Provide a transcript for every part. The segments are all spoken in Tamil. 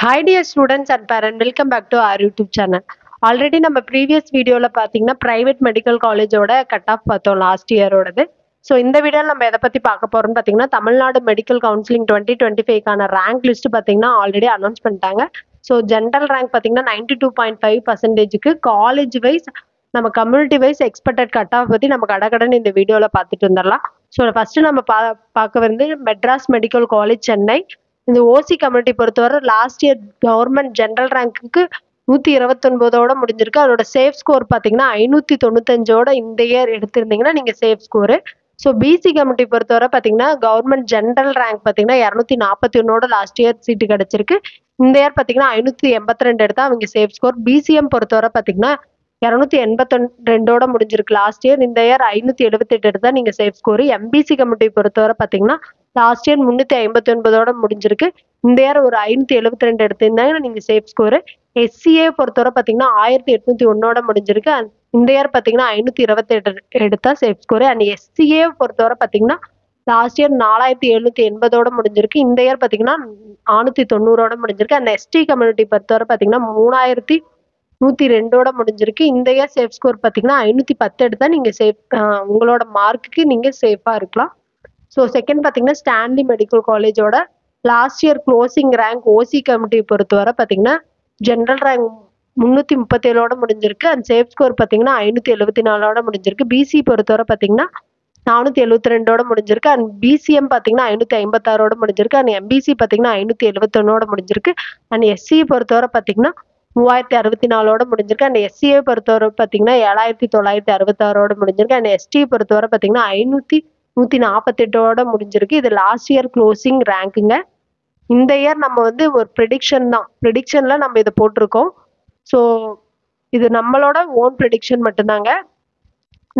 Hi dear students and parents, welcome back to our YouTube channel. Already நம்ம ப்ரீவியஸ் வீடியோவில் பார்த்தீங்கன்னா ப்ரைவேட் மெடிக்கல் காலேஜோட கட் ஆஃப் பார்த்தோம் லாஸ்ட் இயரோடது. ஸோ இந்த வீடியோவில் நம்ம எதை பற்றி பார்க்க போகிறோம்னு பார்த்தீங்கன்னா தமிழ்நாடு மெடிக்கல் கவுன்சிலிங் 2025க்கான ரேங்க் லிஸ்ட் பார்த்தீங்கன்னா ஆல்ரெடி அனௌன்ஸ் பண்ணிட்டாங்க. ஸோ ஜென்ரல் ரேங்க் பார்த்தீங்கன்னா 92.5%க்கு காலேஜ் வைஸ் நம்ம community wise expected cut off பற்றி நம்ம கடகடன்னு இந்த வீடியோவில் பார்த்துட்டு வந்துடலாம். ஸோ ஃபஸ்ட்டு நம்ம பார்க்க வந்து மெட்ராஸ் மெடிக்கல் காலேஜ் சென்னை. இந்த ஓசி கம்யூனிட்டி பொறுத்தவரை லாஸ்ட் இயர் கவர்மெண்ட் ஜென்ரல் ரேங்க்குக்கு 129ஓட முடிஞ்சிருக்கு. அதோட சேஃப் ஸ்கோர் பார்த்தீங்கன்னா 595ஓட இந்த இயர் எடுத்திருந்தீங்கன்னா நீங்கள் safe score. So PC community பொறுத்தவரை பார்த்தீங்கன்னா கவர்மெண்ட் ஜென்ரல் ரேங்க் பார்த்தீங்கன்னா 241ஓட லாஸ்ட் இயர் சீட்டு கிடச்சிருக்கு. இந்த இயர் பார்த்தீங்கன்னா 582 எடுத்தால் அவங்க சேஃப் ஸ்கோர். பிசிஎம் பொறுத்தவரை பார்த்தீங்கன்னா 282ஓட முடிஞ்சிருக்கு லாஸ்ட் இயர். இந்த இயர் 578 எடுத்தால் நீங்கள் சேஃப் ஸ்கோர். எம்பிசி கம்யூனிட்டி பொறுத்தவரை பார்த்தீங்கன்னா லாஸ்ட் இயர் 359ஓட முடிஞ்சிருக்கு. இந்த இயர் ஒரு 572 எடுத்திருந்தாங்கன்னா நீங்கள் சேஃப் ஸ்கோரு. எஸ்சிஏ பொறுத்தவரை பார்த்தீங்கன்னா 1801ஓட முடிஞ்சிருக்கு. இந்த இயர் பார்த்தீங்கன்னா 528 எடுத்தா சேஃப் ஸ்கோரு. அண்ட் எஸ்சிஏ பொறுத்தவரை பார்த்தீங்கன்னா லாஸ்ட் இயர் 4780ஓட முடிஞ்சிருக்கு. இந்த இயர் பார்த்தீங்கன்னா 490ஓட முடிஞ்சிருக்கு. அண்ட் எஸ்டி கம்யூனிட்டி பொறுத்தவரை பார்த்தீங்கன்னா 3102ஓட முடிஞ்சிருக்கு. இந்த இயர் சேஃப் ஸ்கோர் பார்த்தீங்கன்னா 510 எடுத்தால் நீங்கள் சேஃப் உங்களோட மார்க்குக்கு நீங்கள் சேஃபாக இருக்கலாம். ஸோ செகண்ட் பார்த்தீங்கன்னா ஸ்டான்லி மெடிக்கல் காலேஜோட last year closing rank OC committee பொறுத்தவரை பார்த்தீங்கன்னா ஜென்ரல் ரேங்க் 337ஓட முடிஞ்சிருக்கு. அண்ட் சேஃப் ஸ்கோர் பார்த்தீங்கன்னா 574ஓட முடிஞ்சிருக்கு. பிசி பொறுத்தவரை பார்த்தீங்கன்னா 472ஓட முடிஞ்சிருக்கு. அண்ட் பிசிஎம் பார்த்தீங்கன்னா 556ஓட முடிஞ்சிருக்கு. அண்ட் எம்பிசி பார்த்தீங்கன்னா 571ஓட முடிஞ்சிருக்கு. அண்ட் எஸ்சி பொறுத்தவரை பார்த்தீங்கன்னா 3064ஓட முடிஞ்சிருக்கு. அண்ட் எஸ்சிஏ பொறுத்தவரை பார்த்தீங்கன்னா 7966ஓட முடிஞ்சிருக்கு. அண்ட் எஸ்டி பொறுத்தவரை பார்த்தீங்கன்னா 148ஓட முடிஞ்சிருக்கு. இது லாஸ்ட் இயர் க்ளோசிங் ரேங்க்குங்க. இந்த இயர் நம்ம வந்து ஒரு ப்ரெடிக்ஷன் தான், ப்ரெடிக்ஷனில் நம்ம இதை போட்டிருக்கோம். ஸோ இது நம்மளோட ஓன் ப்ரெடிக்ஷன் மட்டும்தாங்க.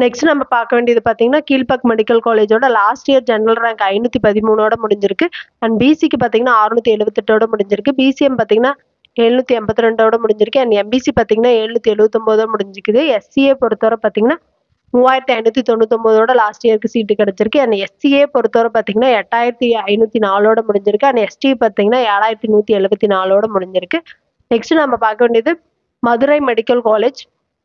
நெக்ஸ்ட் நம்ம பார்க்க வேண்டியது பார்த்தீங்கன்னா கீழ்பாக் மெடிக்கல் காலேஜோட லாஸ்ட் இயர் ஜெனரல் ரேங்க் 513ஓட முடிஞ்சிருக்கு. அண்ட் பிசிக்கு பார்த்தீங்கன்னா 678ஓட முடிஞ்சிருக்கு. பிசிஎம் பார்த்தீங்கன்னா 782ஓட முடிஞ்சிருக்கு. அண்ட் எம்பிசி பார்த்தீங்கன்னா 779ஓட முடிஞ்சிருக்குது. எஸ்சிஏ பொறுத்தவரை பார்த்தீங்கன்னா 3599ஓட லாஸ்ட் இயருக்கு சீட்டு கிடைச்சிருக்கு. அண்ட் எஸ்சிஏ பொறுத்தவரை பார்த்தீங்கன்னா 8504ஓட முடிஞ்சிருக்கு. அண்ட் எஸ்டி பார்த்தீங்கன்னா 7174ஓட முடிஞ்சிருக்கு. நெக்ஸ்ட் நம்ம பார்க்க வேண்டியது மதுரை மெடிக்கல் காலேஜ்.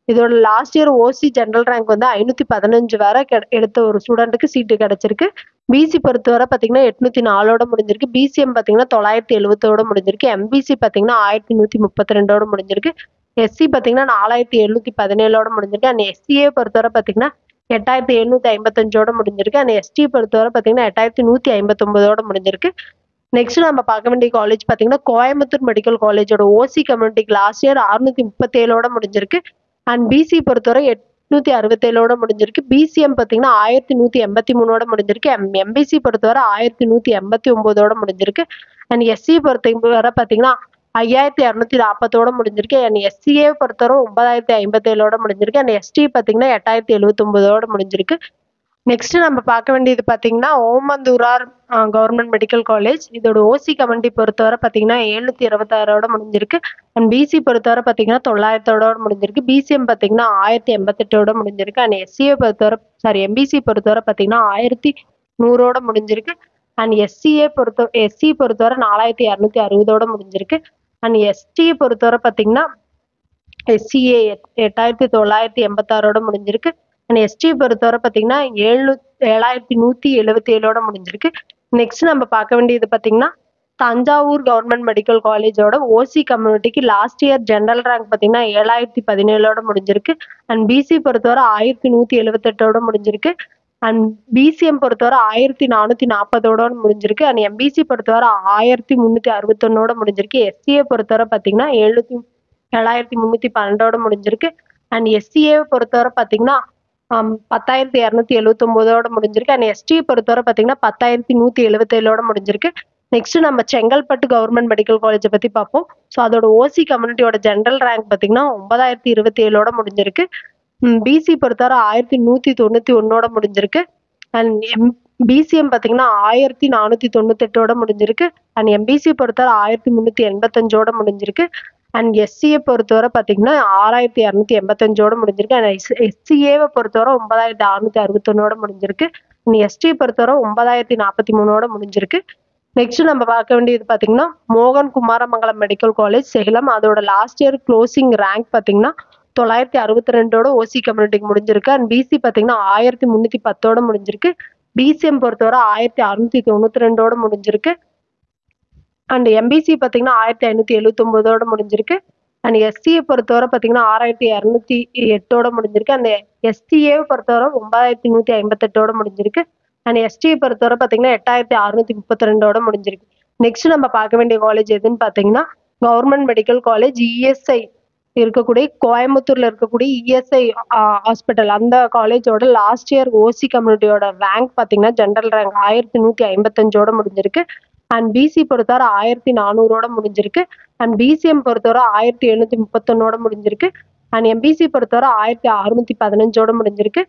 இதோட லாஸ்ட் இயர் ஓசி ஜென்ரல் ரேங்க் வந்து 515 வரை எடுத்த ஒரு ஸ்டூடெண்ட்டுக்கு சீட்டு கிடைச்சிருக்கு. பிசி பொறுத்தவரை பார்த்தீங்கன்னா 804ஓட முடிஞ்சிருக்கு. பிசிஎம் பார்த்தீங்கன்னா 970ஓட முடிஞ்சிருக்கு. எம்பிசி பார்த்தீங்கன்னா 1132ஓட முடிஞ்சிருக்கு. எஸ்சி பார்த்தீங்கன்னா 4717ஓட முடிஞ்சிருக்கு. அண்ட் எஸ்சிஏ பொறுத்தவரை பார்த்தீங்கன்னா 8755ஓட முடிஞ்சிருக்கு. அண்ட் எஸ்டி பொறுத்தவரை பார்த்தீங்கன்னா 8159ஓட முடிஞ்சிருக்கு. நெக்ஸ்ட் நம்ம பார்க்க வேண்டிய காலேஜ் பார்த்தீங்கன்னா கோயம்புத்தூர் மெடிக்கல் காலேஜோட ஓசி கம்யூனிட்டிக்கு லாஸ்ட் இயர் 637ஓட முடிஞ்சிருக்கு. அண்ட் பிசி பொறுத்தவரை 867ஓட முடிஞ்சிருக்கு. பிசிஎம் பார்த்தீங்கன்னா 1183ஓட முடிஞ்சிருக்கு. எம்பிசி பொறுத்தவரை 1189ஓட முடிஞ்சிருக்கு. அண்ட் எஸ்சி பொறுத்தவரை பார்த்தீங்கன்னா 5240ஓட முடிஞ்சிருக்கு. அண்ட் எஸ்சிஏ பொறுத்தவரை 9057ஓட முடிஞ்சிருக்கு. அண்ட் எஸ்டி பார்த்தீங்கன்னா 8079ஓட முடிஞ்சிருக்கு. நெக்ஸ்ட் நம்ம பார்க்க வேண்டியது பார்த்தீங்கன்னா ஓமந்தூரார் கவர்மெண்ட் மெடிக்கல் காலேஜ். இதோட ஓசி கம்யூனிட்டி பொறுத்தவரை பார்த்தீங்கன்னா 726ஓட முடிஞ்சிருக்கு. அண்ட் பிசி பொறுத்தவரை பார்த்தீங்கன்னா 900ஓட முடிஞ்சிருக்கு. பிசிஎம் பார்த்தீங்கன்னா 1088ஓட முடிஞ்சிருக்கு. அண்ட் எம்பிசி பொறுத்தவரை பார்த்தீங்கன்னா 1100ஓட முடிஞ்சிருக்கு. அண்ட் எஸ்சி பொறுத்தவரை 4260ஓட முடிஞ்சிருக்கு. அண்ட் எஸ்டி பொறுத்தவரை பார்த்தீங்கன்னா எஸ்சிஏ 8986ஓட முடிஞ்சிருக்கு. அண்ட் எஸ்டி பொறுத்தவரை பார்த்தீங்கன்னா 7177ஓட முடிஞ்சிருக்கு. நெக்ஸ்ட் நம்ம பார்க்க வேண்டியது பார்த்தீங்கன்னா தஞ்சாவூர் கவர்மெண்ட் மெடிக்கல் காலேஜோட ஓசி கம்யூனிட்டிக்கு லாஸ்ட் இயர் ஜெனரல் ரேங்க் பார்த்தீங்கன்னா 7017ஓட முடிஞ்சிருக்கு. அண்ட் பிசி பொறுத்தவரை 1178ஓட முடிஞ்சிருக்கு. அண்ட் பிசிஎம் பொறுத்தவரை 1440ஓட முடிஞ்சிருக்கு. அண்ட் எம்பிசி பொறுத்தவரை 1361ஓட முடிஞ்சிருக்கு. எஸ்சிஏ பொறுத்தவரை பார்த்தீங்கன்னா 7312ஓட முடிஞ்சிருக்கு. அண்ட் எஸ்சிஏ பொறுத்தவரை பார்த்தீங்கன்னா 10279ஓட முடிஞ்சிருக்கு. அண்ட் எஸ்டி பொறுத்தவரை பார்த்தீங்கன்னா 10177ஓட முடிஞ்சிருக்கு. நெக்ஸ்ட் நம்ம செங்கல்பட்டு கவர்மெண்ட் மெடிக்கல் காலேஜை பற்றி பார்ப்போம். ஸோ அதோட ஓசி கம்யூனிட்டியோட ஜென்ரல் ரேங்க் பார்த்தீங்கன்னா 9027ஓட முடிஞ்சிருக்கு. பிசி பொறுத்தவரை 1191ஓட முடிஞ்சிருக்கு. அண்ட் பிசிஎம் பார்த்தீங்கன்னா 1498ஓட முடிஞ்சிருக்கு. அண்ட் எம்பிசி பொறுத்தவரை 1385ஓட முடிஞ்சிருக்கு. அண்ட் எஸ்சியை பொறுத்தவரை பார்த்தீங்கன்னா 6285ஓட முடிஞ்சிருக்கு. அண்ட் எஸ்சிஏவை பொறுத்தவரை 9661ஓட முடிஞ்சிருக்கு. அண்ட் எஸ்டி பொறுத்தவரை 9043ஓட முடிஞ்சிருக்கு. நெக்ஸ்ட் நம்ம பார்க்க வேண்டியது பார்த்தீங்கன்னா மோகன் குமாரமங்கலம் மெடிக்கல் காலேஜ் சேலம். அதோட லாஸ்ட் இயர் க்ளோசிங் ரேங்க் பார்த்தீங்கன்னா 962ஓட ஓசி கம்யூனிட்டிக்கு முடிஞ்சிருக்கு. அண்ட் பிசி பார்த்தீங்கன்னா 1310ஓட முடிஞ்சிருக்கு. பிசிஎம் பொறுத்தவரை 1692ஓட முடிஞ்சிருக்கு. அண்ட் எம்பிசி பார்த்தீங்கன்னா 1579ஓட முடிஞ்சிருக்கு. அண்ட் எஸ்சியை பொறுத்தவரை பார்த்தீங்கன்னா 6208ஓட முடிஞ்சிருக்கு. அண்ட் எஸ்டிஏவை பொறுத்தவரை 9158ஓட முடிஞ்சிருக்கு. அண்ட் எஸ்டியை பொறுத்தவரை பார்த்தீங்கன்னா 8632ஓட முடிஞ்சிருக்கு. நெக்ஸ்ட் நம்ம பார்க்க வேண்டிய காலேஜ் எதுன்னு பார்த்தீங்கன்னா கவர்மெண்ட் மெடிக்கல் காலேஜ் இஎஸ்ஐ இருக்கக்கூடிய கோயம்புத்தூர்ல இருக்கக்கூடிய இஎஸ்ஐ ஹாஸ்பிட்டல். அந்த காலேஜோட லாஸ்ட் இயர் ஓசி கம்யூனிட்டியோட ரேங்க் பார்த்தீங்கன்னா ஜென்ரல் ரேங்க் 1155ஓட முடிஞ்சிருக்கு. அண்ட் பிசி பொறுத்தவரை 1400ஓட முடிஞ்சிருக்கு. அண்ட் பிசிஎம் பொறுத்தவரை 1731ஓட முடிஞ்சிருக்கு. அண்ட் எம்பிசி பொறுத்தவரை 1615ஓட முடிஞ்சிருக்கு.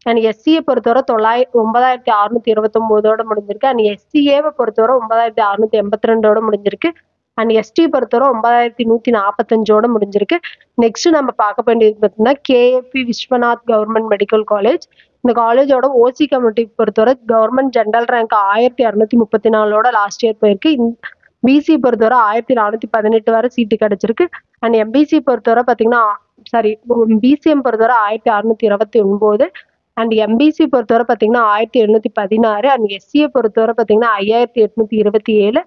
அண்ட் எஸ்சியை பொறுத்தவரை 9629ஓட முடிஞ்சிருக்கு. அண்ட் எஸ்சிஏவை பொறுத்தவரை 9682ஓட முடிஞ்சிருக்கு. அண்ட் எஸ்டி பொறுத்தவரை 9145ஓட முடிஞ்சிருக்கு. நெக்ஸ்ட் நம்ம பார்க்க வேண்டியது பார்த்தீங்கன்னா KAP Viswanath government medical college. இந்த காலேஜோட ஓசி கம்யூனிட்டி பொறுத்தவரை கவர்மெண்ட் ஜென்ரல் ரேங்க் 1634ஓட லாஸ்ட் இயர் போயிருக்கு. பிசி பொறுத்தவரை 1418 வரை சீட்டு கிடைச்சிருக்கு. அண்ட் எம்பிசி பொறுத்தவரை பார்த்தீங்கன்னா பிசிஎம் பொறுத்தவரை 1629. அண்ட் எம்பிசி பொறுத்தவரை பார்த்தீங்கன்னா 1716. அண்ட் எஸ்சியை பொறுத்தவரை பார்த்தீங்கன்னா 5827.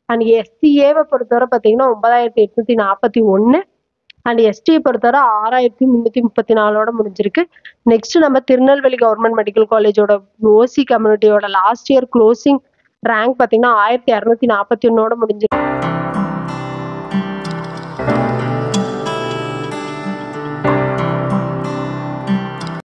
அண்ட் எஸ்சிஏவை பொறுத்தவரை பார்த்தீங்கன்னா 9841. அண்ட் எஸ்டியை பொறுத்தவரை 6334ஓட முடிஞ்சிருக்கு. நெக்ஸ்ட் நம்ம திருநெல்வேலி கவர்மெண்ட் மெடிக்கல் காலேஜோட ஓசி கம்யூனிட்டியோட லாஸ்ட் இயர் க்ளோசிங் ரேங்க் பார்த்தீங்கன்னா 1241ஓட முடிஞ்சிருக்கு.